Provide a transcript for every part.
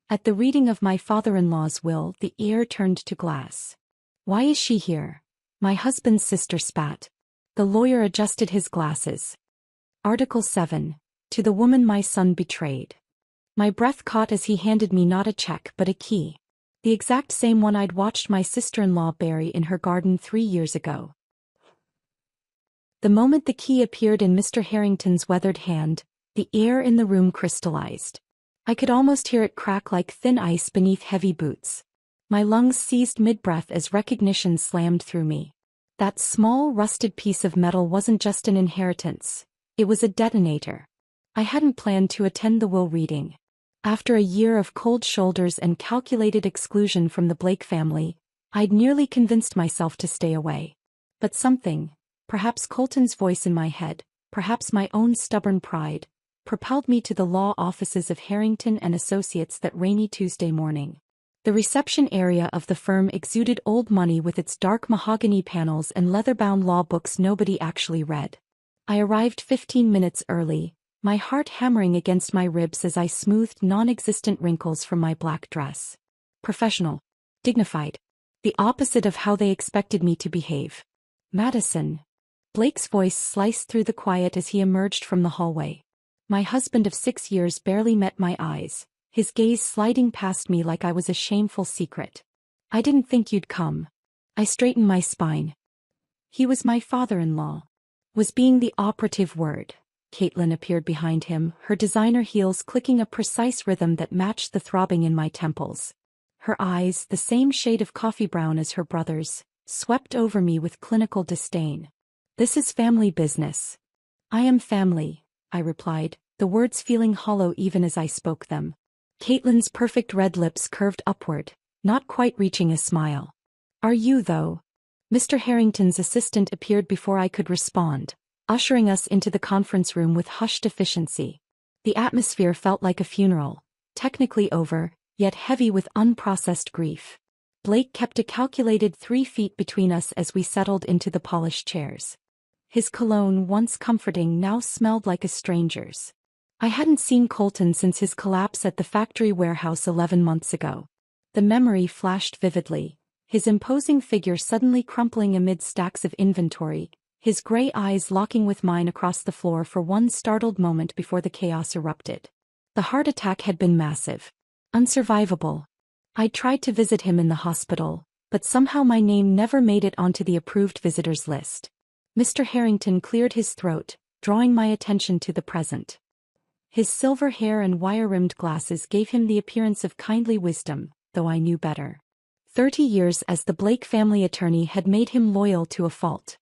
At the reading of my father-in-law's will, the air turned to glass. "Why is she here?" my husband's sister spat. The lawyer adjusted his glasses. Article 7. To the woman my son betrayed. My breath caught as he handed me not a check but a key. The exact same one I'd watched my sister-in-law bury in her garden 3 years ago. The moment the key appeared in Mr. Harrington's weathered hand, the air in the room crystallized. I could almost hear it crack like thin ice beneath heavy boots. My lungs seized mid-breath as recognition slammed through me. That small, rusted piece of metal wasn't just an inheritance. It was a detonator. I hadn't planned to attend the will reading. After a year of cold shoulders and calculated exclusion from the Blake family, I'd nearly convinced myself to stay away. But something, perhaps Colton's voice in my head, perhaps my own stubborn pride, propelled me to the law offices of Harrington and Associates that rainy Tuesday morning. The reception area of the firm exuded old money with its dark mahogany panels and leather-bound law books nobody actually read. I arrived 15 minutes early, my heart hammering against my ribs as I smoothed non-existent wrinkles from my black dress. Professional. Dignified. The opposite of how they expected me to behave. "Madison." Blake's voice sliced through the quiet as he emerged from the hallway. My husband of 6 years barely met my eyes, his gaze sliding past me like I was a shameful secret. "I didn't think you'd come." I straightened my spine. He was my father-in-law. Was being the operative word. Caitlin appeared behind him, her designer heels clicking a precise rhythm that matched the throbbing in my temples. Her eyes, the same shade of coffee brown as her brother's, swept over me with clinical disdain. "This is family business." "I am family," I replied, the words feeling hollow even as I spoke them. Caitlin's perfect red lips curved upward, not quite reaching a smile. "Are you, though?" Mr. Harrington's assistant appeared before I could respond, ushering us into the conference room with hushed efficiency. The atmosphere felt like a funeral, technically over, yet heavy with unprocessed grief. Blake kept a calculated 3 feet between us as we settled into the polished chairs. His cologne, once comforting, now smelled like a stranger's. I hadn't seen Colton since his collapse at the factory warehouse 11 months ago. The memory flashed vividly, his imposing figure suddenly crumpling amid stacks of inventory, his gray eyes locking with mine across the floor for one startled moment before the chaos erupted. The heart attack had been massive. Unsurvivable. I'd tried to visit him in the hospital, but somehow my name never made it onto the approved visitors list. Mr. Harrington cleared his throat, drawing my attention to the present. His silver hair and wire-rimmed glasses gave him the appearance of kindly wisdom, though I knew better. 30 years as the Blake family attorney had made him loyal to a fault.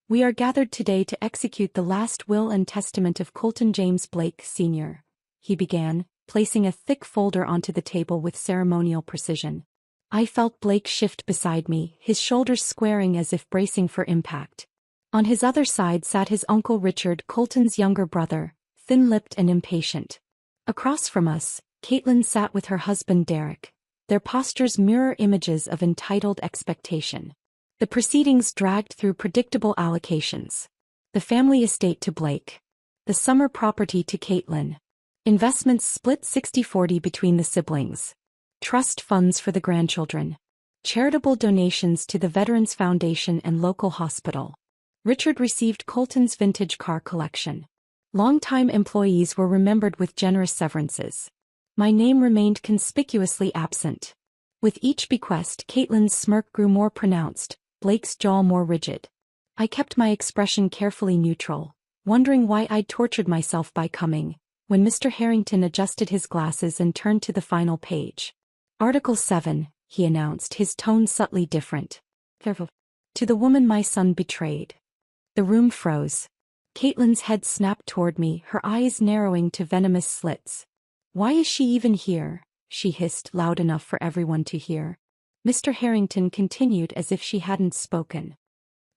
"We are gathered today to execute the last will and testament of Colton James Blake, Sr.," he began, placing a thick folder onto the table with ceremonial precision. I felt Blake shift beside me, his shoulders squaring as if bracing for impact. On his other side sat his uncle Richard, Colton's younger brother, thin-lipped and impatient. Across from us, Caitlin sat with her husband Derek, their postures mirror images of entitled expectation. The proceedings dragged through predictable allocations. The family estate to Blake. The summer property to Caitlin. Investments split 60-40 between the siblings. Trust funds for the grandchildren. Charitable donations to the Veterans Foundation and local hospital. Richard received Colton's vintage car collection. Longtime employees were remembered with generous severances. My name remained conspicuously absent. With each bequest, Caitlin's smirk grew more pronounced, Blake's jaw more rigid. I kept my expression carefully neutral, wondering why I'd tortured myself by coming, when Mr. Harrington adjusted his glasses and turned to the final page. "Article 7, he announced, his tone subtly different. "To the woman my son betrayed." The room froze. Caitlin's head snapped toward me, her eyes narrowing to venomous slits. "Why is she even here?" she hissed loud enough for everyone to hear. Mr. Harrington continued as if she hadn't spoken.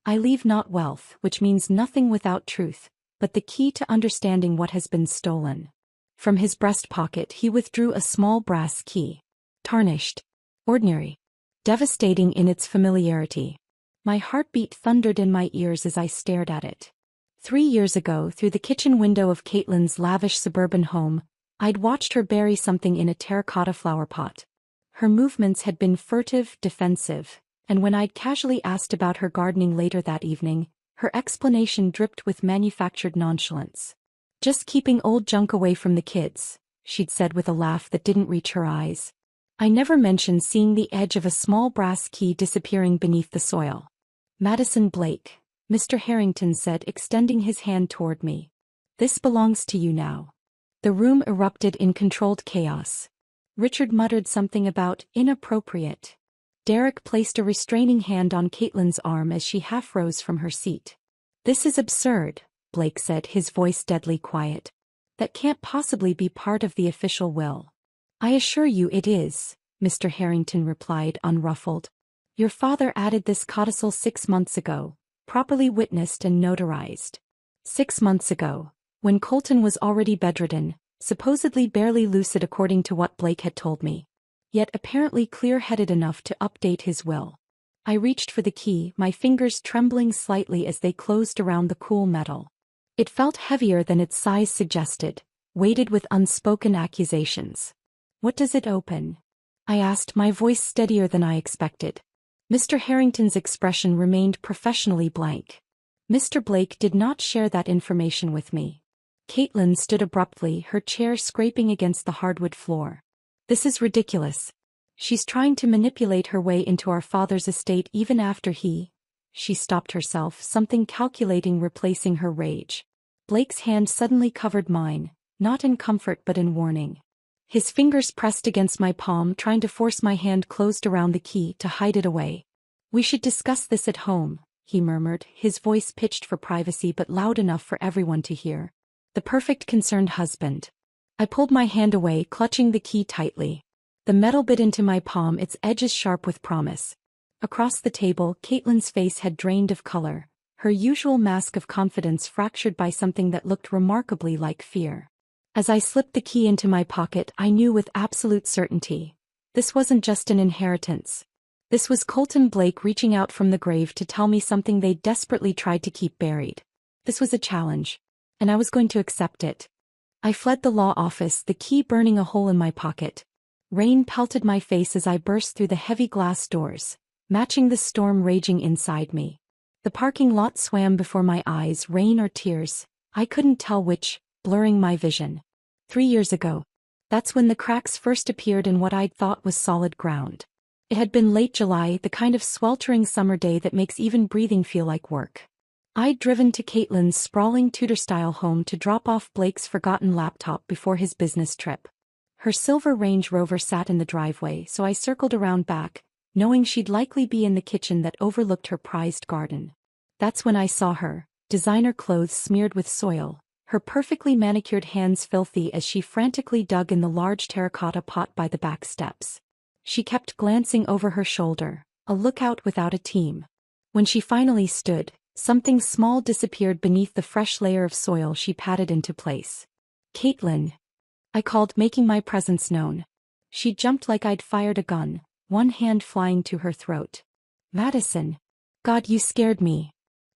"I leave not wealth, which means nothing without truth, but the key to understanding what has been stolen." From his breast pocket he withdrew a small brass key. Tarnished. Ordinary. Devastating in its familiarity. My heartbeat thundered in my ears as I stared at it. 3 years ago, through the kitchen window of Caitlin's lavish suburban home, I'd watched her bury something in a terracotta flower pot. Her movements had been furtive, defensive, and when I'd casually asked about her gardening later that evening, her explanation dripped with manufactured nonchalance. "Just keeping old junk away from the kids," she'd said with a laugh that didn't reach her eyes. I never mentioned seeing the edge of a small brass key disappearing beneath the soil. "Madison Blake," Mr. Harrington said, extending his hand toward me. "This belongs to you now." The room erupted in controlled chaos. Richard muttered something about inappropriate. Derek placed a restraining hand on Caitlin's arm as she half rose from her seat. "This is absurd," Blake said, his voice deadly quiet. "That can't possibly be part of the official will." "I assure you it is," Mr. Harrington replied, unruffled. "Your father added this codicil 6 months ago, properly witnessed and notarized. 6 months ago, when Colton was already bedridden, supposedly barely lucid according to what Blake had told me, yet apparently clear-headed enough to update his will." I reached for the key, my fingers trembling slightly as they closed around the cool metal. It felt heavier than its size suggested, weighted with unspoken accusations. "What does it open?" I asked, my voice steadier than I expected. Mr. Harrington's expression remained professionally blank. Mr. Blake did not share that information with me. Caitlin stood abruptly, her chair scraping against the hardwood floor. "This is ridiculous. She's trying to manipulate her way into our father's estate even after he—" She stopped herself, something calculating replacing her rage. Blake's hand suddenly covered mine, not in comfort but in warning. His fingers pressed against my palm, trying to force my hand closed around the key to hide it away. "We should discuss this at home," he murmured, his voice pitched for privacy but loud enough for everyone to hear. The perfect concerned husband. I pulled my hand away, clutching the key tightly. The metal bit into my palm, its edges sharp with promise. Across the table, Caitlin's face had drained of color, her usual mask of confidence fractured by something that looked remarkably like fear. As I slipped the key into my pocket, I knew with absolute certainty. This wasn't just an inheritance. This was Colton Blake reaching out from the grave to tell me something they desperately tried to keep buried. This was a challenge, and I was going to accept it. I fled the law office, the key burning a hole in my pocket. Rain pelted my face as I burst through the heavy glass doors, matching the storm raging inside me. The parking lot swam before my eyes, rain or tears, I couldn't tell which, blurring my vision. 3 years ago. That's when the cracks first appeared in what I'd thought was solid ground. It had been late July, the kind of sweltering summer day that makes even breathing feel like work. I'd driven to Caitlin's sprawling Tudor-style home to drop off Blake's forgotten laptop before his business trip. Her silver Range Rover sat in the driveway, so I circled around back, knowing she'd likely be in the kitchen that overlooked her prized garden. That's when I saw her, designer clothes smeared with soil, her perfectly manicured hands filthy as she frantically dug in the large terracotta pot by the back steps. She kept glancing over her shoulder, a lookout without a team. When she finally stood, something small disappeared beneath the fresh layer of soil she patted into place. "Caitlin," I called, making my presence known. She jumped like I'd fired a gun, one hand flying to her throat. "Madison. God, you scared me."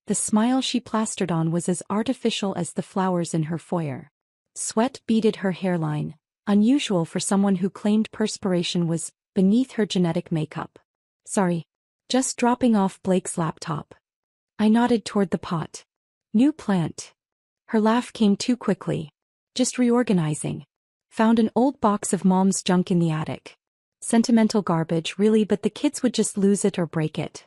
The smile she plastered on was as artificial as the flowers in her foyer. Sweat beaded her hairline, unusual for someone who claimed perspiration was beneath her genetic makeup. "Sorry. Just dropping off Blake's laptop." I nodded toward the pot. "New plant." Her laugh came too quickly. "Just reorganizing. Found an old box of Mom's junk in the attic. Sentimental garbage, really, but the kids would just lose it or break it."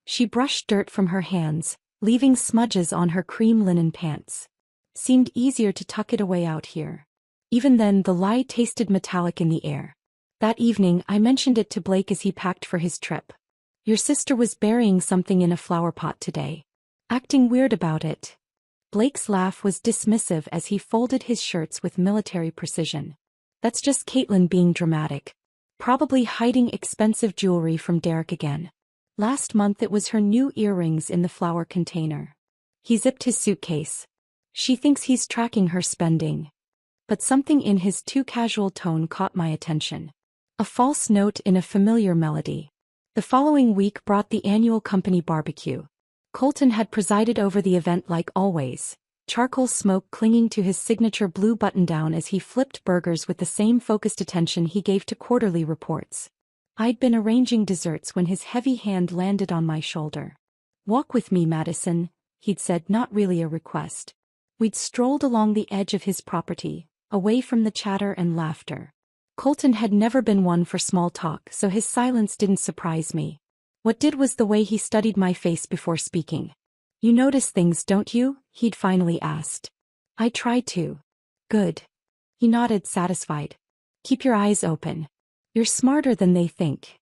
She brushed dirt from her hands, leaving smudges on her cream linen pants. "Seemed easier to tuck it away out here." Even then, the lie tasted metallic in the air. That evening, I mentioned it to Blake as he packed for his trip. "Your sister was burying something in a flower pot today. Acting weird about it." Blake's laugh was dismissive as he folded his shirts with military precision. "That's just Caitlin being dramatic. Probably hiding expensive jewelry from Derek again. Last month it was her new earrings in the flower container." He zipped his suitcase. "She thinks he's tracking her spending." But something in his too casual tone caught my attention. A false note in a familiar melody. The following week brought the annual company barbecue. Colton had presided over the event like always, charcoal smoke clinging to his signature blue button-down as he flipped burgers with the same focused attention he gave to quarterly reports. I'd been arranging desserts when his heavy hand landed on my shoulder. "Walk with me, Madison," he'd said, not really a request. We'd strolled along the edge of his property, away from the chatter and laughter. Colton had never been one for small talk, so his silence didn't surprise me. What did was the way he studied my face before speaking. "You notice things, don't you?" he'd finally asked. "I try to." "Good." He nodded, satisfied. "Keep your eyes open. You're smarter than they think."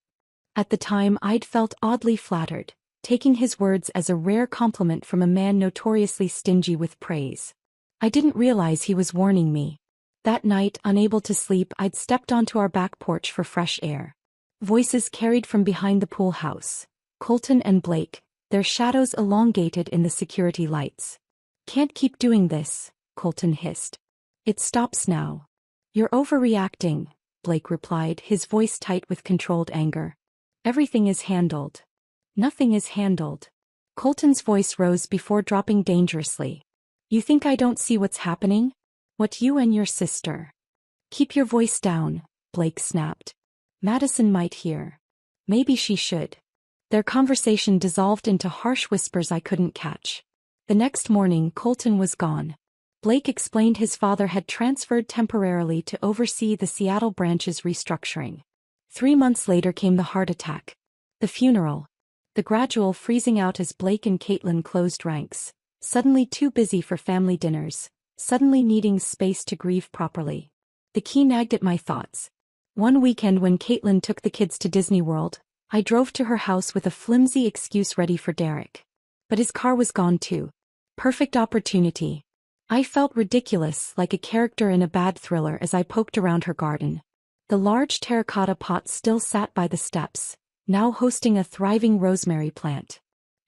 At the time I'd felt oddly flattered, taking his words as a rare compliment from a man notoriously stingy with praise. I didn't realize he was warning me. That night, unable to sleep, I'd stepped onto our back porch for fresh air. Voices carried from behind the pool house. Colton and Blake, their shadows elongated in the security lights. "Can't keep doing this," Colton hissed. "It stops now." "You're overreacting," Blake replied, his voice tight with controlled anger. "Everything is handled." "Nothing is handled." Colton's voice rose before dropping dangerously. "You think I don't see what's happening? What you and your sister?" "Keep your voice down," Blake snapped. "Madison might hear." "Maybe she should." Their conversation dissolved into harsh whispers I couldn't catch. The next morning, Colton was gone. Blake explained his father had transferred temporarily to oversee the Seattle branch's restructuring. 3 months later came the heart attack. The funeral. The gradual freezing out as Blake and Caitlin closed ranks, suddenly too busy for family dinners, suddenly needing space to grieve properly. The key nagged at my thoughts. One weekend when Caitlin took the kids to Disney World, I drove to her house with a flimsy excuse ready for Derek. But his car was gone too. Perfect opportunity. I felt ridiculous, like a character in a bad thriller, as I poked around her garden. The large terracotta pot still sat by the steps, now hosting a thriving rosemary plant.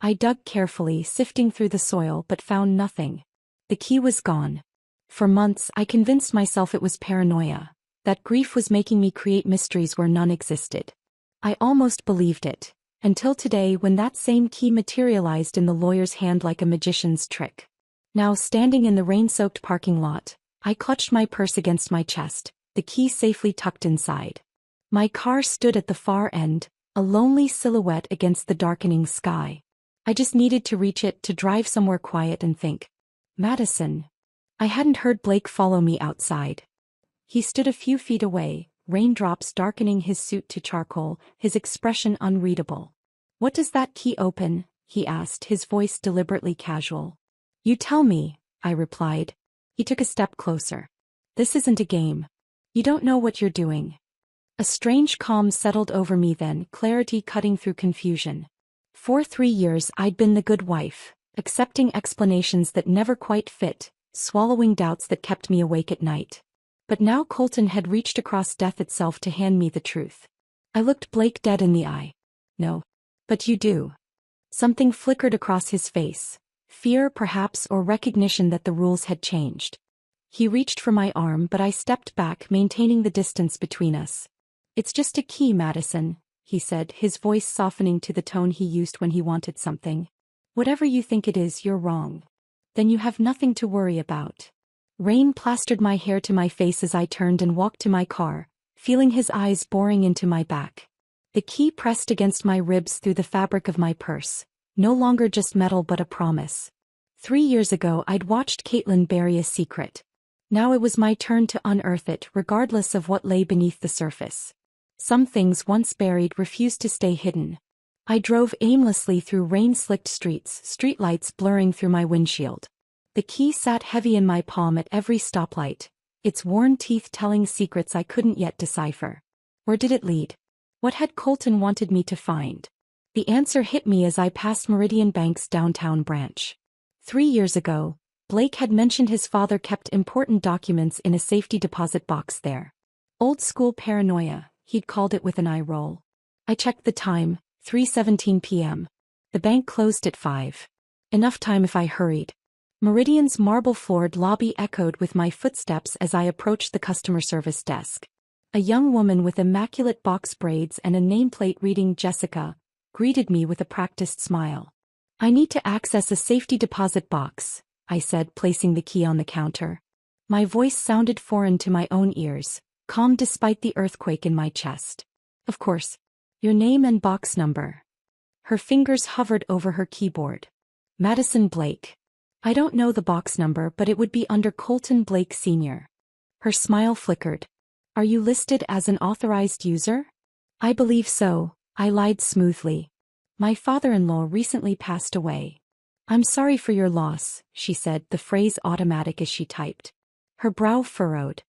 I dug carefully, sifting through the soil, but found nothing. The key was gone. For months I convinced myself it was paranoia, that grief was making me create mysteries where none existed. I almost believed it, until today when that same key materialized in the lawyer's hand like a magician's trick. Now standing in the rain-soaked parking lot, I clutched my purse against my chest, the key safely tucked inside. My car stood at the far end, a lonely silhouette against the darkening sky. I just needed to reach it, to drive somewhere quiet and think. Madison. I hadn't heard Blake follow me outside. He stood a few feet away, raindrops darkening his suit to charcoal, his expression unreadable. "What does that key open?" he asked, his voice deliberately casual. "You tell me," I replied. He took a step closer. "This isn't a game. You don't know what you're doing." A strange calm settled over me then, clarity cutting through confusion. For 3 years I'd been the good wife, accepting explanations that never quite fit, swallowing doubts that kept me awake at night. But now Colton had reached across death itself to hand me the truth. I looked Blake dead in the eye. "No. But you do." Something flickered across his face. Fear, perhaps, or recognition that the rules had changed. He reached for my arm, but I stepped back, maintaining the distance between us. "It's just a key, Madison," he said, his voice softening to the tone he used when he wanted something. "Whatever you think it is, you're wrong. Then you have nothing to worry about." Rain plastered my hair to my face as I turned and walked to my car, feeling his eyes boring into my back. The key pressed against my ribs through the fabric of my purse, no longer just metal but a promise. 3 years ago I'd watched Caitlin bury a secret. Now it was my turn to unearth it, regardless of what lay beneath the surface. Some things once buried refused to stay hidden. I drove aimlessly through rain-slicked streets, streetlights blurring through my windshield. The key sat heavy in my palm at every stoplight, its worn teeth telling secrets I couldn't yet decipher. Where did it lead? What had Colton wanted me to find? The answer hit me as I passed Meridian Bank's downtown branch. 3 years ago, Blake had mentioned his father kept important documents in a safety deposit box there. Old school paranoia, he'd called it with an eye roll. I checked the time, 3:17 p.m. The bank closed at 5. Enough time if I hurried. Meridian's marble-floored lobby echoed with my footsteps as I approached the customer service desk. A young woman with immaculate box braids and a nameplate reading Jessica greeted me with a practiced smile. "I need to access a safety deposit box," I said, placing the key on the counter. My voice sounded foreign to my own ears, calm despite the earthquake in my chest. Of course. Your name and box number. Her fingers hovered over her keyboard. Madison Blake. I don't know the box number, but it would be under Colton Blake Sr. Her smile flickered. Are you listed as an authorized user? I believe so, I lied smoothly. My father-in-law recently passed away. I'm sorry for your loss, she said, the phrase automatic as she typed. Her brow furrowed.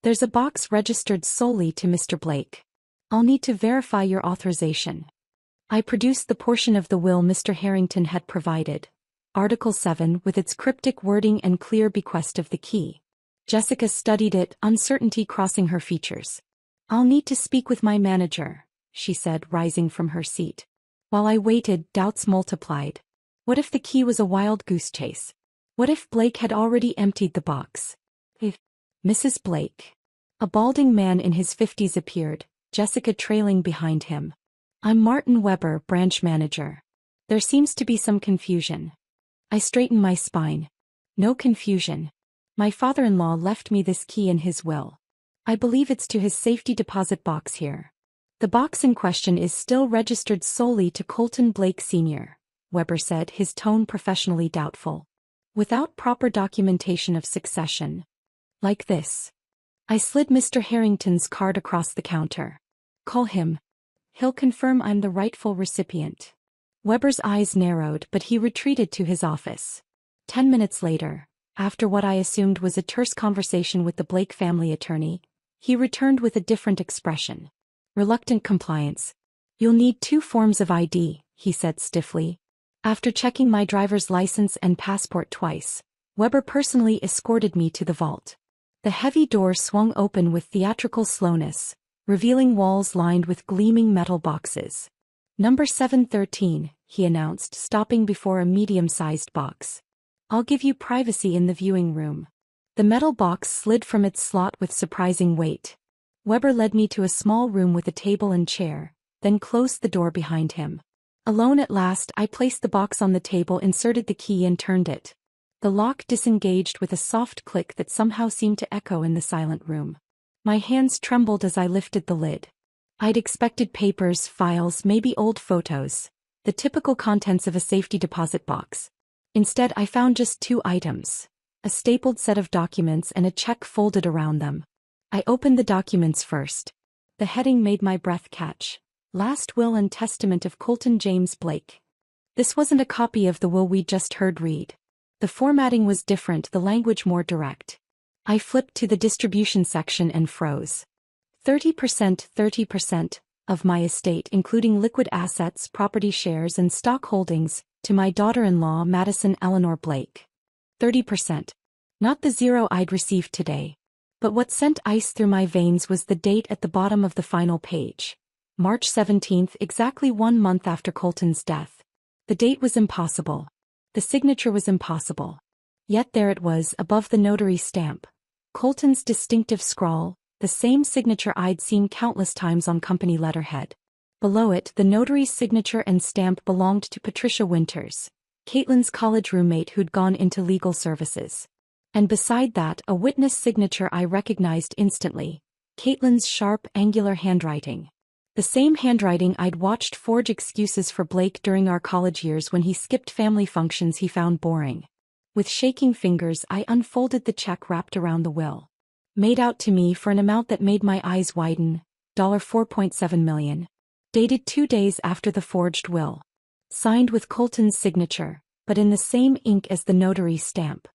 There's a box registered solely to Mr. Blake. I'll need to verify your authorization. I produced the portion of the will Mr. Harrington had provided. Article 7 with its cryptic wording and clear bequest of the key. Jessica studied it, uncertainty crossing her features. I'll need to speak with my manager, she said, rising from her seat. While I waited, doubts multiplied. What if the key was a wild goose chase? What if Blake had already emptied the box? If Mrs. Blake. A balding man in his 50s appeared, Jessica trailing behind him. I'm Martin Weber, branch manager. There seems to be some confusion. I straightened my spine. No confusion. My father-in-law left me this key in his will. I believe it's to his safety deposit box here. The box in question is still registered solely to Colton Blake Sr., Weber said, his tone professionally doubtful. Without proper documentation of succession. Like this. I slid Mr. Harrington's card across the counter. Call him. He'll confirm I'm the rightful recipient. Weber's eyes narrowed, but he retreated to his office. 10 minutes later, after what I assumed was a terse conversation with the Blake family attorney, he returned with a different expression. Reluctant compliance. You'll need 2 forms of ID, he said stiffly. After checking my driver's license and passport twice, Weber personally escorted me to the vault. The heavy door swung open with theatrical slowness, revealing walls lined with gleaming metal boxes. Number 713, he announced, stopping before a medium-sized box. I'll give you privacy in the viewing room. The metal box slid from its slot with surprising weight. Weber led me to a small room with a table and chair, then closed the door behind him. Alone at last, I placed the box on the table, inserted the key and turned it. The lock disengaged with a soft click that somehow seemed to echo in the silent room. My hands trembled as I lifted the lid. I'd expected papers, files, maybe old photos, the typical contents of a safety deposit box. Instead, I found just 2 items, a stapled set of documents and a check folded around them. I opened the documents first. The heading made my breath catch. Last Will and Testament of Colton James Blake. This wasn't a copy of the will we'd just heard read. The formatting was different, the language more direct. I flipped to the distribution section and froze. 30% of my estate, including liquid assets, property shares and stock holdings, to my daughter-in-law Madison Eleanor Blake. 30%. Not the zero I'd received today. But what sent ice through my veins was the date at the bottom of the final page. March 17th, exactly 1 month after Colton's death. The date was impossible. The signature was impossible. Yet there it was, above the notary stamp. Colton's distinctive scrawl, the same signature I'd seen countless times on company letterhead. Below it, the notary's signature and stamp belonged to Patricia Winters, Caitlin's college roommate who'd gone into legal services. And beside that, a witness signature I recognized instantly, Caitlin's sharp, angular handwriting. The same handwriting I'd watched forge excuses for Blake during our college years when he skipped family functions he found boring. With shaking fingers, I unfolded the check wrapped around the will. Made out to me for an amount that made my eyes widen, $4.7 million. Dated 2 days after the forged will. Signed with Colton's signature, but in the same ink as the notary stamp.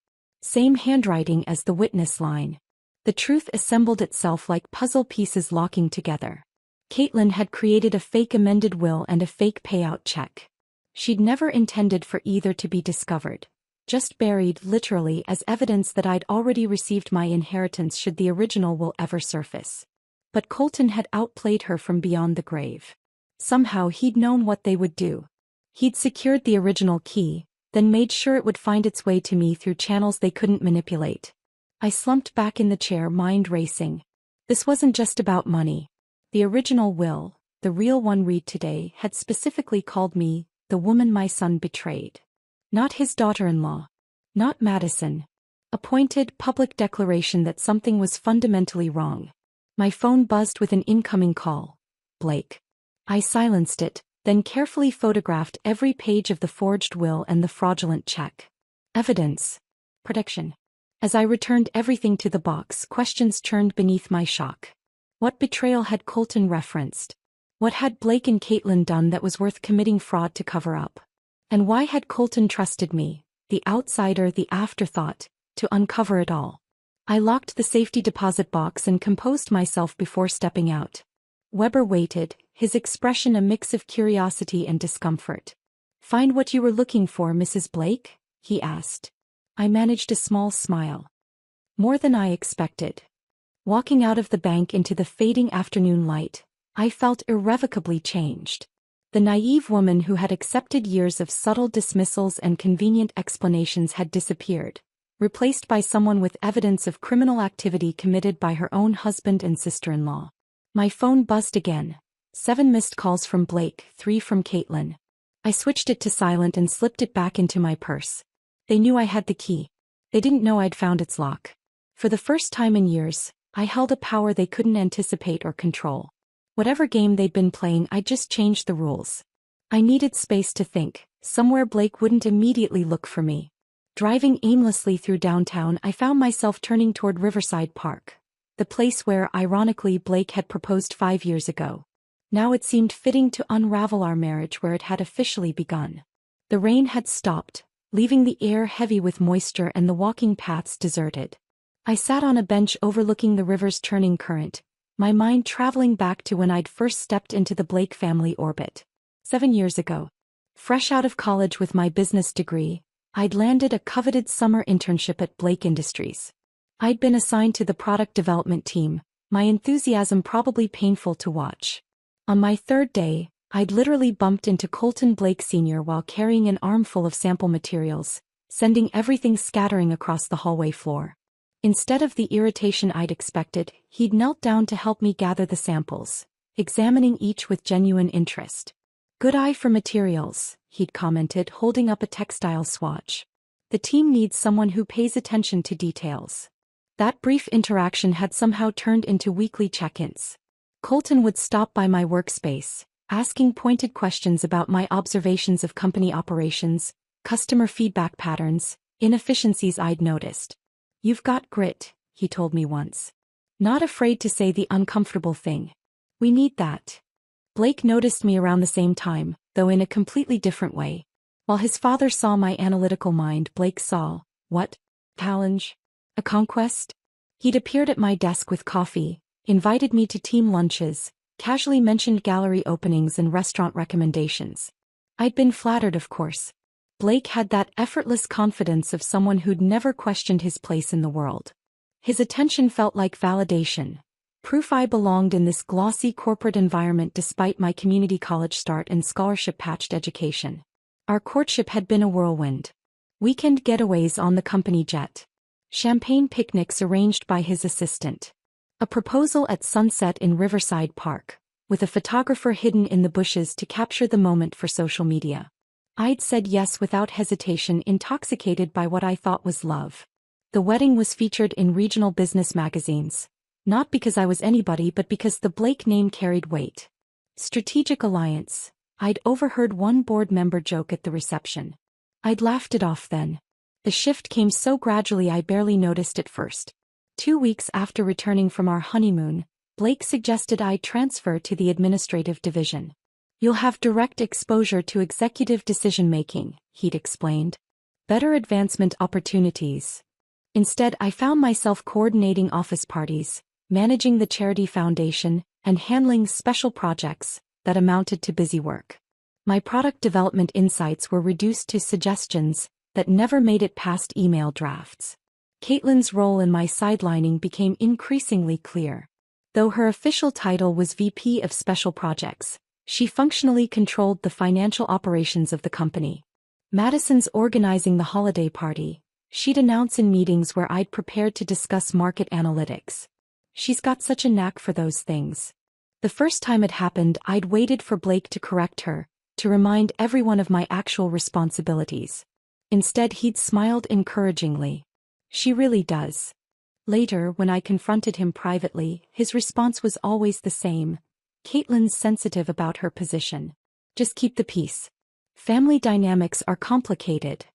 Same handwriting as the witness line. The truth assembled itself like puzzle pieces locking together. Caitlin had created a fake amended will and a fake payout check. She'd never intended for either to be discovered. Just buried, literally, as evidence that I'd already received my inheritance should the original will ever surface. But Colton had outplayed her from beyond the grave. Somehow he'd known what they would do. He'd secured the original key, then made sure it would find its way to me through channels they couldn't manipulate. I slumped back in the chair, mind racing. This wasn't just about money. The original will, the real one read today, had specifically called me the woman my son betrayed. Not his daughter-in-law. Not Madison. A pointed, public declaration that something was fundamentally wrong. My phone buzzed with an incoming call. Blake. I silenced it, then carefully photographed every page of the forged will and the fraudulent check. Evidence. Protection. As I returned everything to the box, questions churned beneath my shock. What betrayal had Colton referenced? What had Blake and Caitlin done that was worth committing fraud to cover up? And why had Colton trusted me, the outsider, the afterthought, to uncover it all? I locked the safety deposit box and composed myself before stepping out. Weber waited, his expression a mix of curiosity and discomfort. "Find what you were looking for, Mrs. Blake?" he asked. I managed a small smile. More than I expected. Walking out of the bank into the fading afternoon light, I felt irrevocably changed. The naive woman who had accepted years of subtle dismissals and convenient explanations had disappeared, replaced by someone with evidence of criminal activity committed by her own husband and sister-in-law. My phone buzzed again. 7 missed calls from Blake, 3 from Caitlin. I switched it to silent and slipped it back into my purse. They knew I had the key. They didn't know I'd found its lock. For the first time in years, I held a power they couldn't anticipate or control. Whatever game they'd been playing, I just changed the rules. I needed space to think, somewhere Blake wouldn't immediately look for me. Driving aimlessly through downtown, I found myself turning toward Riverside Park, the place where, ironically, Blake had proposed 5 years ago. Now it seemed fitting to unravel our marriage where it had officially begun. The rain had stopped, leaving the air heavy with moisture and the walking paths deserted. I sat on a bench overlooking the river's churning current, my mind traveling back to when I'd first stepped into the Blake family orbit. 7 years ago. Fresh out of college with my business degree, I'd landed a coveted summer internship at Blake Industries. I'd been assigned to the product development team, my enthusiasm probably painful to watch. On my 3rd day, I'd literally bumped into Colton Blake Sr. while carrying an armful of sample materials, sending everything scattering across the hallway floor. Instead of the irritation I'd expected, he'd knelt down to help me gather the samples, examining each with genuine interest. "Good eye for materials," he'd commented, holding up a textile swatch. "The team needs someone who pays attention to details." That brief interaction had somehow turned into weekly check-ins. Colton would stop by my workspace, asking pointed questions about my observations of company operations, customer feedback patterns, inefficiencies I'd noticed. "You've got grit," he told me once. Not afraid to say the uncomfortable thing. "We need that." Blake noticed me around the same time, though in a completely different way. While his father saw my analytical mind, Blake saw, what? Challenge? A conquest? He'd appeared at my desk with coffee, invited me to team lunches, casually mentioned gallery openings and restaurant recommendations. I'd been flattered, of course. Blake had that effortless confidence of someone who'd never questioned his place in the world. His attention felt like validation, proof I belonged in this glossy corporate environment despite my community college start and scholarship-patched education. Our courtship had been a whirlwind. Weekend getaways on the company jet. Champagne picnics arranged by his assistant. A proposal at sunset in Riverside Park, with a photographer hidden in the bushes to capture the moment for social media. I'd said yes without hesitation, intoxicated by what I thought was love. The wedding was featured in regional business magazines, not because I was anybody but because the Blake name carried weight. Strategic alliance. I'd overheard one board member joke at the reception. I'd laughed it off then. The shift came so gradually I barely noticed at first. 2 weeks after returning from our honeymoon, Blake suggested I transfer to the administrative division. "You'll have direct exposure to executive decision-making," he'd explained. "Better advancement opportunities." Instead, I found myself coordinating office parties, managing the charity foundation, and handling special projects that amounted to busy work. My product development insights were reduced to suggestions that never made it past email drafts. Caitlin's role in my sidelining became increasingly clear. Though her official title was VP of Special Projects, she functionally controlled the financial operations of the company. Madison's organizing the holiday party. She'd announce in meetings where I'd prepared to discuss market analytics. She's got such a knack for those things. The first time it happened, I'd waited for Blake to correct her, to remind everyone of my actual responsibilities. Instead, he'd smiled encouragingly. She really does. Later, when I confronted him privately, his response was always the same. Caitlin's sensitive about her position. Just keep the peace. Family dynamics are complicated.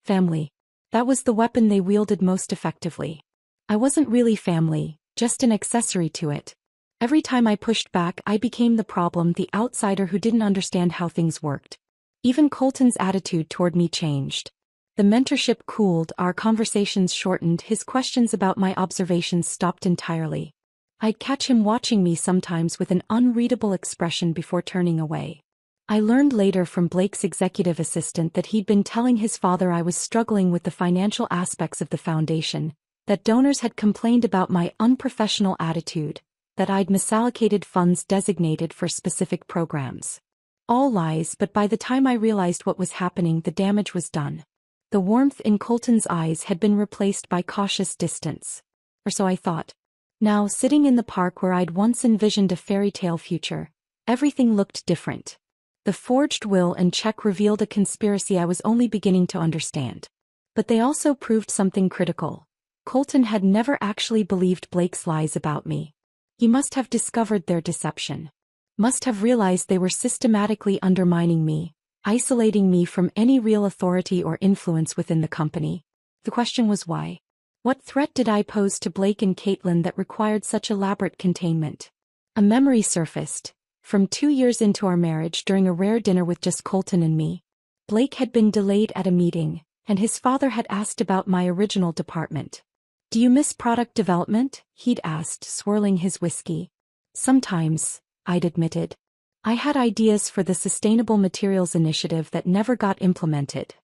Family. That was the weapon they wielded most effectively. I wasn't really family, just an accessory to it. Every time I pushed back, I became the problem, the outsider who didn't understand how things worked. Even Colton's attitude toward me changed. The mentorship cooled, our conversations shortened, his questions about my observations stopped entirely. I'd catch him watching me sometimes with an unreadable expression before turning away. I learned later from Blake's executive assistant that he'd been telling his father I was struggling with the financial aspects of the foundation, that donors had complained about my unprofessional attitude, that I'd misallocated funds designated for specific programs. All lies, but by the time I realized what was happening, the damage was done. The warmth in Colton's eyes had been replaced by cautious distance. Or so I thought. Now, sitting in the park where I'd once envisioned a fairy tale future, everything looked different. The forged will and check revealed a conspiracy I was only beginning to understand. But they also proved something critical. Colton had never actually believed Blake's lies about me. He must have discovered their deception. Must have realized they were systematically undermining me, isolating me from any real authority or influence within the company. The question was why? What threat did I pose to Blake and Caitlin that required such elaborate containment? A memory surfaced. From 2 years into our marriage, during a rare dinner with just Colton and me. Blake had been delayed at a meeting, and his father had asked about my original department. "Do you miss product development?" he'd asked, swirling his whiskey. "Sometimes," I'd admitted. I had ideas for the Sustainable Materials Initiative that never got implemented.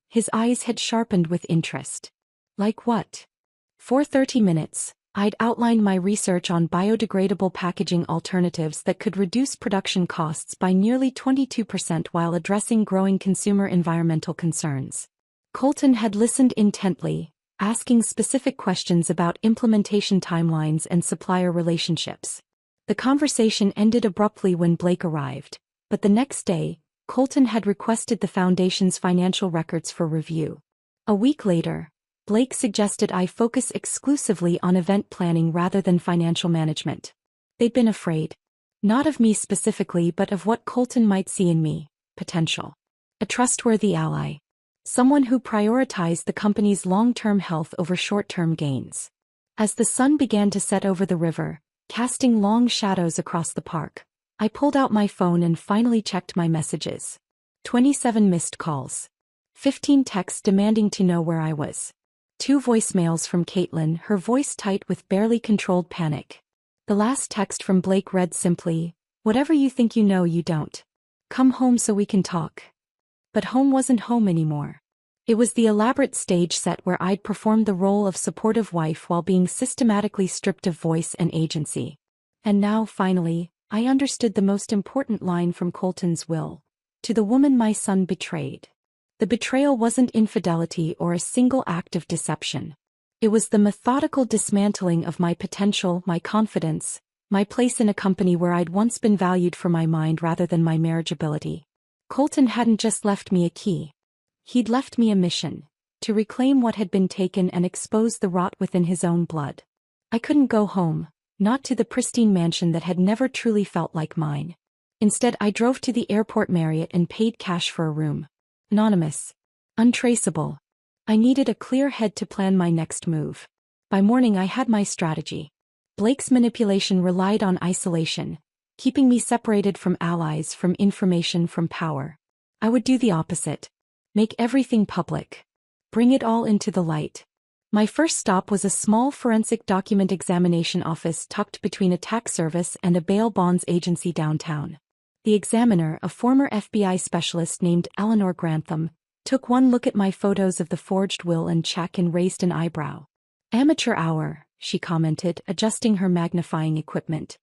His eyes had sharpened with interest. Like what? For 30 minutes, I'd outlined my research on biodegradable packaging alternatives that could reduce production costs by nearly 22% while addressing growing consumer environmental concerns. Colton had listened intently, asking specific questions about implementation timelines and supplier relationships. The conversation ended abruptly when Blake arrived, but the next day, Colton had requested the foundation's financial records for review. A week later, Blake suggested I focus exclusively on event planning rather than financial management. They'd been afraid. Not of me specifically, but of what Colton might see in me, potential. A trustworthy ally. Someone who prioritized the company's long-term health over short-term gains. As the sun began to set over the river, casting long shadows across the park, I pulled out my phone and finally checked my messages. 27 missed calls. 15 texts demanding to know where I was. 2 voicemails from Caitlin, her voice tight with barely controlled panic. The last text from Blake read simply, "Whatever you think you know, you don't. Come home so we can talk." But home wasn't home anymore. It was the elaborate stage set where I'd performed the role of supportive wife while being systematically stripped of voice and agency. And now, finally, I understood the most important line from Colton's will. "To the woman my son betrayed." The betrayal wasn't infidelity or a single act of deception. It was the methodical dismantling of my potential, my confidence, my place in a company where I'd once been valued for my mind rather than my marriageability. Colton hadn't just left me a key. He'd left me a mission, to reclaim what had been taken and expose the rot within his own blood. I couldn't go home, not to the pristine mansion that had never truly felt like mine. Instead, I drove to the airport Marriott and paid cash for a room. Anonymous. Untraceable. I needed a clear head to plan my next move. By morning I had my strategy. Blake's manipulation relied on isolation, keeping me separated from allies, from information, from power. I would do the opposite. Make everything public. Bring it all into the light. My first stop was a small forensic document examination office tucked between a tax service and a bail bonds agency downtown. The examiner, a former FBI specialist named Eleanor Grantham, took one look at my photos of the forged will and check and raised an eyebrow. "Amateur hour," she commented, adjusting her magnifying equipment.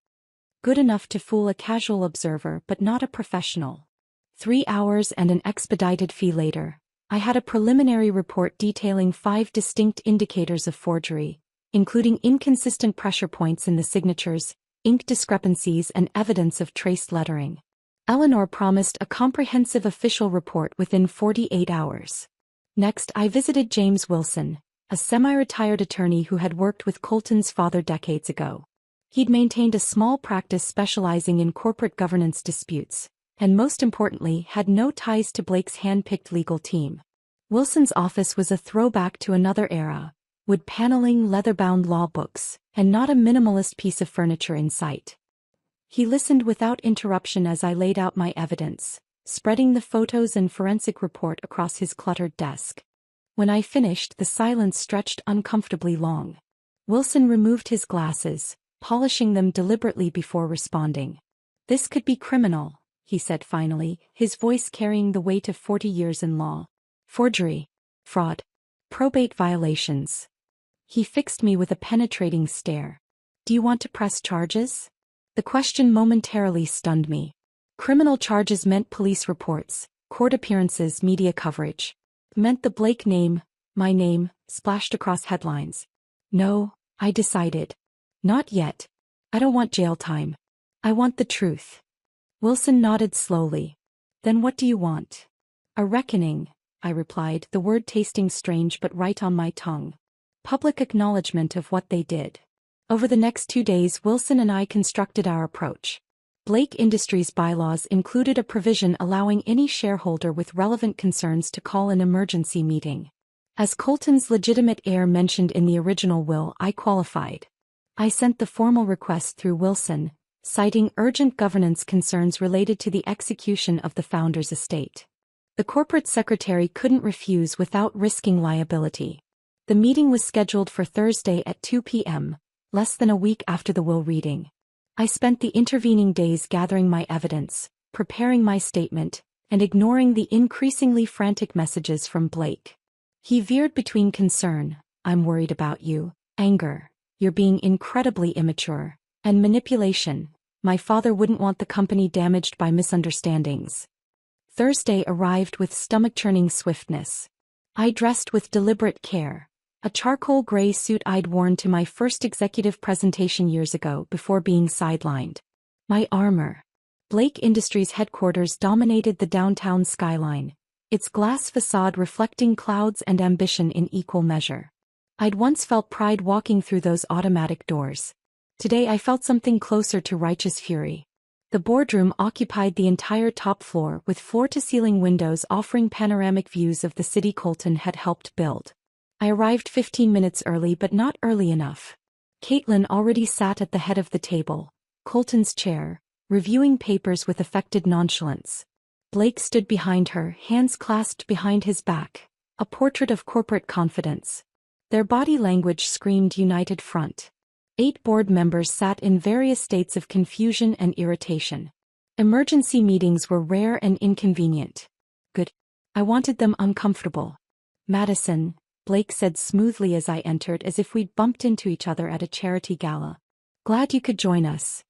"Good enough to fool a casual observer, but not a professional." 3 hours and an expedited fee later, I had a preliminary report detailing 5 distinct indicators of forgery, including inconsistent pressure points in the signatures, ink discrepancies, and evidence of traced lettering. Eleanor promised a comprehensive official report within 48 hours. Next, I visited James Wilson, a semi-retired attorney who had worked with Colton's father decades ago. He'd maintained a small practice specializing in corporate governance disputes, and most importantly had no ties to Blake's hand-picked legal team. Wilson's office was a throwback to another era, wood paneling, leather-bound law books, and not a minimalist piece of furniture in sight. He listened without interruption as I laid out my evidence, spreading the photos and forensic report across his cluttered desk. When I finished, the silence stretched uncomfortably long. Wilson removed his glasses, polishing them deliberately before responding. "This could be criminal," he said finally, his voice carrying the weight of 40 years in law. "Forgery, fraud, probate violations." He fixed me with a penetrating stare. "Do you want to press charges?" The question momentarily stunned me. Criminal charges meant police reports, court appearances, media coverage. Meant the Blake name, my name, splashed across headlines. "No," I decided. "Not yet. I don't want jail time. I want the truth." Wilson nodded slowly. "Then what do you want?" "A reckoning," I replied, the word tasting strange but right on my tongue. "Public acknowledgement of what they did." Over the next 2 days, Wilson and I constructed our approach. Blake Industries' bylaws included a provision allowing any shareholder with relevant concerns to call an emergency meeting. As Colton's legitimate heir mentioned in the original will, I qualified. I sent the formal request through Wilson, citing urgent governance concerns related to the execution of the founder's estate. The corporate secretary couldn't refuse without risking liability. The meeting was scheduled for Thursday at 2 p.m., less than a week after the will reading. I spent the intervening days gathering my evidence, preparing my statement, and ignoring the increasingly frantic messages from Blake. He veered between concern, "I'm worried about you," anger, "You're being incredibly immature," and manipulation, "My father wouldn't want the company damaged by misunderstandings." Thursday arrived with stomach-churning swiftness. I dressed with deliberate care. A charcoal gray suit I'd worn to my first executive presentation years ago before being sidelined. My armor. Blake Industries headquarters dominated the downtown skyline, its glass facade reflecting clouds and ambition in equal measure. I'd once felt pride walking through those automatic doors. Today I felt something closer to righteous fury. The boardroom occupied the entire top floor with floor-to-ceiling windows offering panoramic views of the city Colton had helped build. I arrived 15 minutes early but not early enough. Caitlin already sat at the head of the table, Colton's chair, reviewing papers with affected nonchalance. Blake stood behind her, hands clasped behind his back, a portrait of corporate confidence. Their body language screamed united front. 8 board members sat in various states of confusion and irritation. Emergency meetings were rare and inconvenient. Good. I wanted them uncomfortable. "Madison," Blake said smoothly as I entered, as if we'd bumped into each other at a charity gala. "Glad you could join us."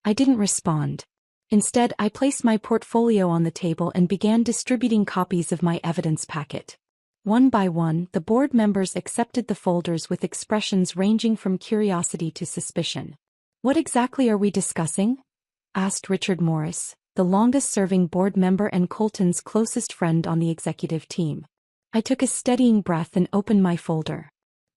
I didn't respond. Instead, I placed my portfolio on the table and began distributing copies of my evidence packet. One by one, the board members accepted the folders with expressions ranging from curiosity to suspicion. "What exactly are we discussing?" asked Richard Morris, the longest-serving board member and Colton's closest friend on the executive team. I took a steadying breath and opened my folder.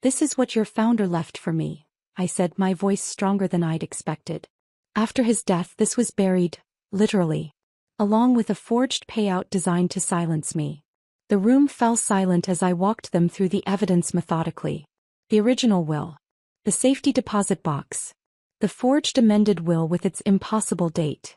"This is what your founder left for me," I said, my voice stronger than I'd expected. "After his death, this was buried, literally, along with a forged payout designed to silence me." The room fell silent as I walked them through the evidence methodically. The original will. The safety deposit box. The forged amended will with its impossible date.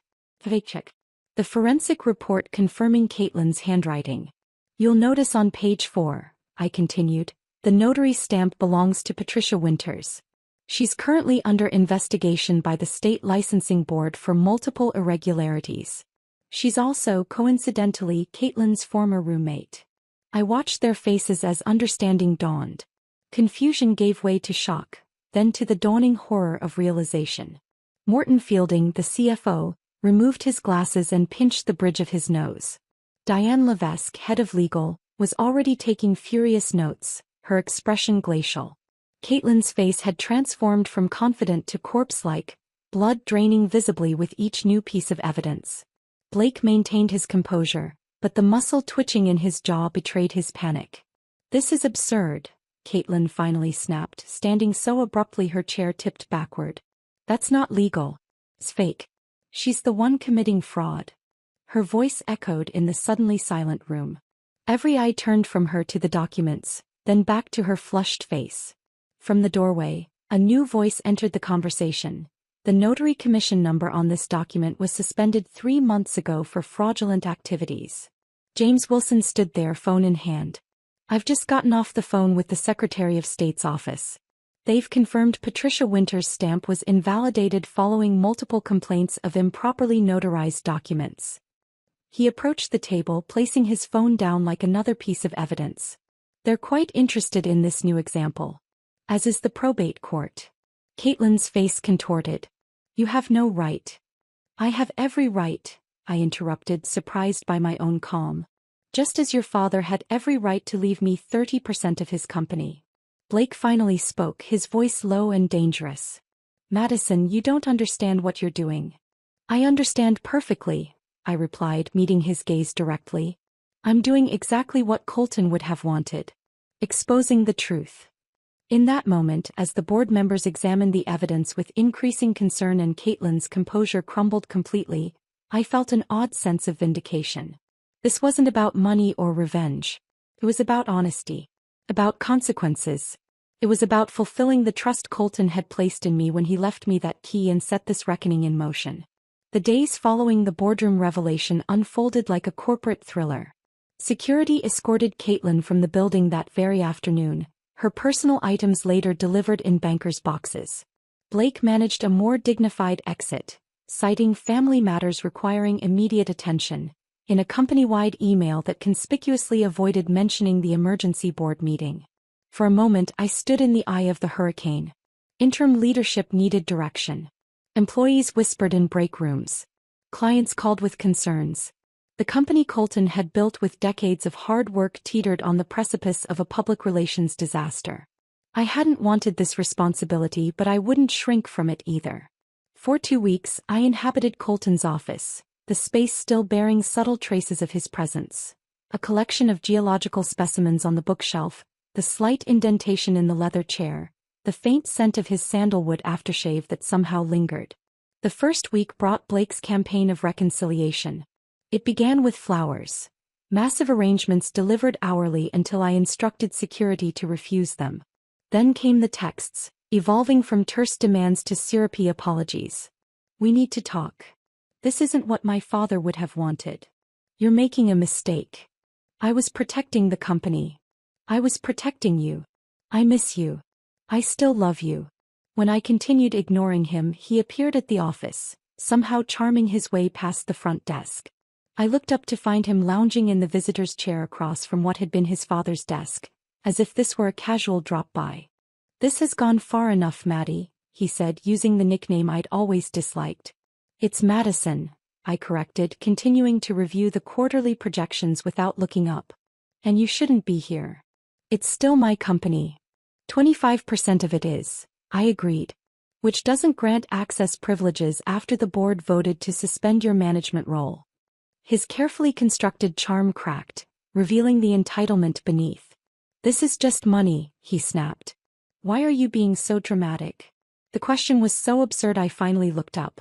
Check. The forensic report confirming Caitlin's handwriting. "You'll notice on page 4, I continued, the notary stamp belongs to Patricia Winters. She's currently under investigation by the state licensing board for multiple irregularities. She's also, coincidentally, Caitlin's former roommate." I watched their faces as understanding dawned. Confusion gave way to shock, then to the dawning horror of realization. Morton Fielding, the CFO, removed his glasses and pinched the bridge of his nose. Diane Levesque, head of legal, was already taking furious notes, her expression glacial. Caitlin's face had transformed from confident to corpse-like, blood draining visibly with each new piece of evidence. Blake maintained his composure, but the muscle twitching in his jaw betrayed his panic. This is absurd, Caitlin finally snapped, standing so abruptly her chair tipped backward. That's not legal. It's fake. She's the one committing fraud. Her voice echoed in the suddenly silent room. Every eye turned from her to the documents, then back to her flushed face. From the doorway, a new voice entered the conversation. The notary commission number on this document was suspended 3 months ago for fraudulent activities. James Wilson stood there, phone in hand. I've just gotten off the phone with the Secretary of State's office. They've confirmed Patricia Winter's stamp was invalidated following multiple complaints of improperly notarized documents. He approached the table, placing his phone down like another piece of evidence. They're quite interested in this new example. As is the probate court. Caitlin's face contorted. You have no right. I have every right, I interrupted, surprised by my own calm. Just as your father had every right to leave me 30% of his company. Blake finally spoke, his voice low and dangerous. Madison, you don't understand what you're doing. I understand perfectly, I replied, meeting his gaze directly. I'm doing exactly what Colton would have wanted. Exposing the truth. In that moment, as the board members examined the evidence with increasing concern and Caitlin's composure crumbled completely, I felt an odd sense of vindication. This wasn't about money or revenge. It was about honesty. About consequences. It was about fulfilling the trust Colton had placed in me when he left me that key and set this reckoning in motion. The days following the boardroom revelation unfolded like a corporate thriller. Security escorted Caitlin from the building that very afternoon, her personal items later delivered in bankers' boxes. Blake managed a more dignified exit, citing family matters requiring immediate attention, in a company-wide email that conspicuously avoided mentioning the emergency board meeting. For a moment I stood in the eye of the hurricane. Interim leadership needed direction. Employees whispered in break rooms. Clients called with concerns. The company Colton had built with decades of hard work teetered on the precipice of a public relations disaster. I hadn't wanted this responsibility, but I wouldn't shrink from it either. For 2 weeks I inhabited Colton's office, the space still bearing subtle traces of his presence. A collection of geological specimens on the bookshelf, the slight indentation in the leather chair, the faint scent of his sandalwood aftershave that somehow lingered. The first week brought Blake's campaign of reconciliation. It began with flowers. Massive arrangements delivered hourly until I instructed security to refuse them. Then came the texts, evolving from terse demands to syrupy apologies. We need to talk. This isn't what my father would have wanted. You're making a mistake. I was protecting the company. I was protecting you. I miss you. I still love you. When I continued ignoring him, he appeared at the office, somehow charming his way past the front desk. I looked up to find him lounging in the visitor's chair across from what had been his father's desk, as if this were a casual drop-by. This has gone far enough, Maddie, he said, using the nickname I'd always disliked. It's Madison, I corrected, continuing to review the quarterly projections without looking up. And you shouldn't be here. It's still my company. 25% of it is, I agreed. Which doesn't grant access privileges after the board voted to suspend your management role. His carefully constructed charm cracked, revealing the entitlement beneath. This is just money, he snapped. Why are you being so dramatic? The question was so absurd I finally looked up.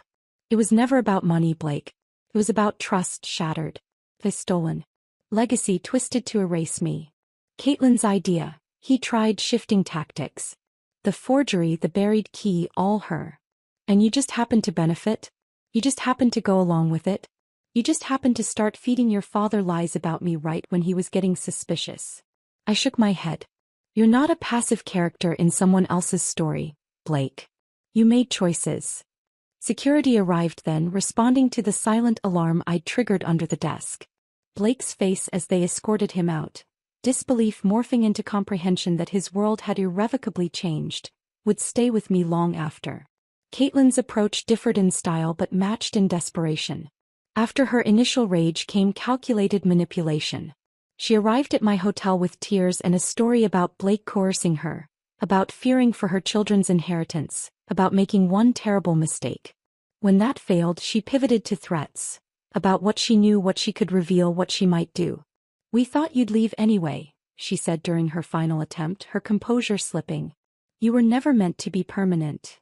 It was never about money, Blake. It was about trust shattered. Stolen. Legacy twisted to erase me. Caitlin's idea. He tried shifting tactics. The forgery, the buried key, all her. And you just happened to benefit? You just happened to go along with it? You just happened to start feeding your father lies about me right when he was getting suspicious. I shook my head. You're not a passive character in someone else's story, Blake. You made choices. Security arrived then, responding to the silent alarm I'd triggered under the desk. Blake's face as they escorted him out, disbelief morphing into comprehension that his world had irrevocably changed, would stay with me long after. Caitlin's approach differed in style but matched in desperation. After her initial rage came calculated manipulation. She arrived at my hotel with tears and a story about Blake coercing her, about fearing for her children's inheritance, about making one terrible mistake. When that failed, she pivoted to threats. About what she knew, what she could reveal, what she might do. We thought you'd leave anyway, she said during her final attempt, her composure slipping. You were never meant to be permanent.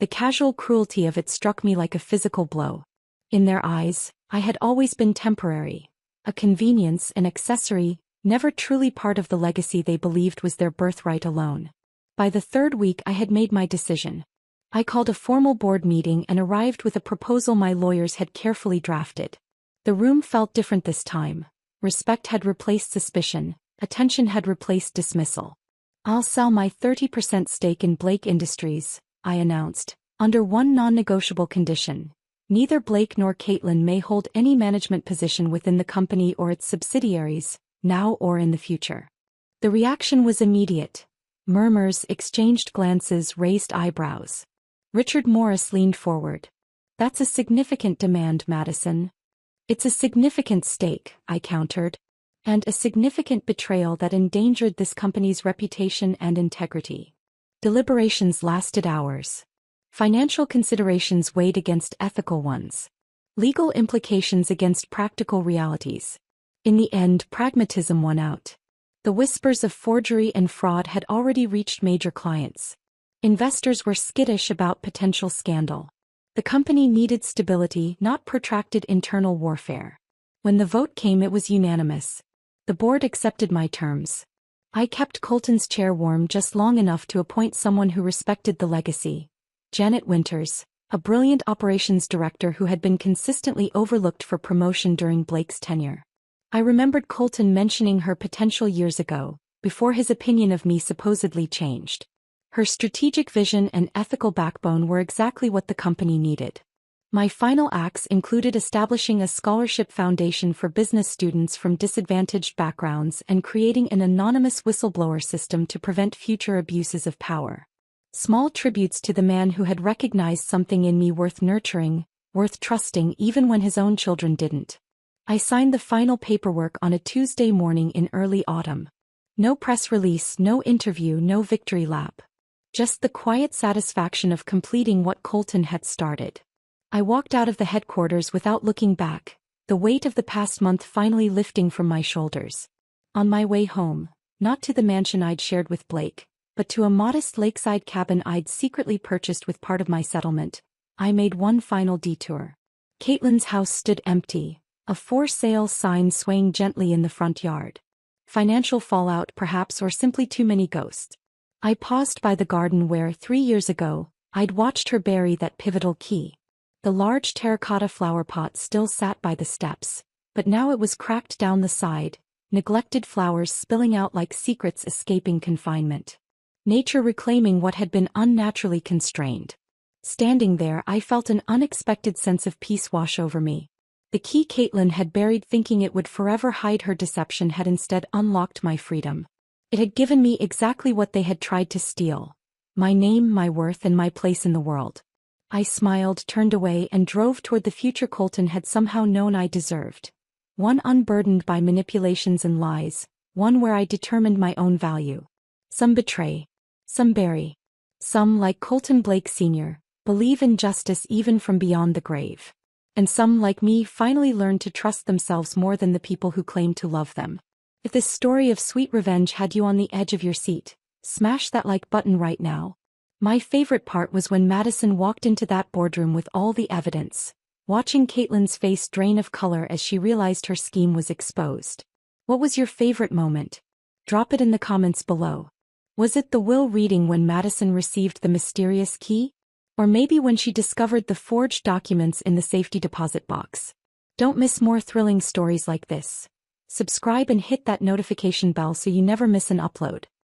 The casual cruelty of it struck me like a physical blow. In their eyes, I had always been temporary. A convenience, an accessory, never truly part of the legacy they believed was their birthright alone. By the third week I had made my decision. I called a formal board meeting and arrived with a proposal my lawyers had carefully drafted. The room felt different this time. Respect had replaced suspicion, attention had replaced dismissal. I'll sell my 30% stake in Blake Industries, I announced, under one non-negotiable condition. Neither Blake nor Caitlin may hold any management position within the company or its subsidiaries, now or in the future. The reaction was immediate. Murmurs, exchanged glances, raised eyebrows. Richard Morris leaned forward. That's a significant demand, Madison. It's a significant stake, I countered. And a significant betrayal that endangered this company's reputation and integrity. Deliberations lasted hours. Financial considerations weighed against ethical ones. Legal implications against practical realities. In the end, pragmatism won out. The whispers of forgery and fraud had already reached major clients. Investors were skittish about potential scandal. The company needed stability, not protracted internal warfare. When the vote came, it was unanimous. The board accepted my terms. I kept Colton's chair warm just long enough to appoint someone who respected the legacy. Janet Winters, a brilliant operations director who had been consistently overlooked for promotion during Blake's tenure. I remembered Colton mentioning her potential years ago, before his opinion of me supposedly changed. Her strategic vision and ethical backbone were exactly what the company needed. My final acts included establishing a scholarship foundation for business students from disadvantaged backgrounds and creating an anonymous whistleblower system to prevent future abuses of power. Small tributes to the man who had recognized something in me worth nurturing, worth trusting even when his own children didn't. I signed the final paperwork on a Tuesday morning in early autumn. No press release, no interview, no victory lap. Just the quiet satisfaction of completing what Colton had started. I walked out of the headquarters without looking back, the weight of the past month finally lifting from my shoulders. On my way home, not to the mansion I'd shared with Blake, but to a modest lakeside cabin I'd secretly purchased with part of my settlement, I made one final detour. Caitlin's house stood empty, a for sale sign swaying gently in the front yard. Financial fallout perhaps, or simply too many ghosts. I paused by the garden where, 3 years ago, I'd watched her bury that pivotal key. The large terracotta flower pot still sat by the steps, but now it was cracked down the side, neglected flowers spilling out like secrets escaping confinement. Nature reclaiming what had been unnaturally constrained. Standing there, I felt an unexpected sense of peace wash over me. The key Caitlin had buried thinking it would forever hide her deception had instead unlocked my freedom. It had given me exactly what they had tried to steal. My name, my worth, and my place in the world. I smiled, turned away, and drove toward the future Colton had somehow known I deserved. One unburdened by manipulations and lies, one where I determined my own value. Some betray. Some bury. Some, like Colton Blake Sr., believe in justice even from beyond the grave. And some, like me, finally learn to trust themselves more than the people who claim to love them. If this story of sweet revenge had you on the edge of your seat, smash that like button right now. My favorite part was when Madison walked into that boardroom with all the evidence, watching Caitlin's face drain of color as she realized her scheme was exposed. What was your favorite moment? Drop it in the comments below. Was it the will reading when Madison received the mysterious key? Or maybe when she discovered the forged documents in the safety deposit box? Don't miss more thrilling stories like this. Subscribe and hit that notification bell so you never miss an upload.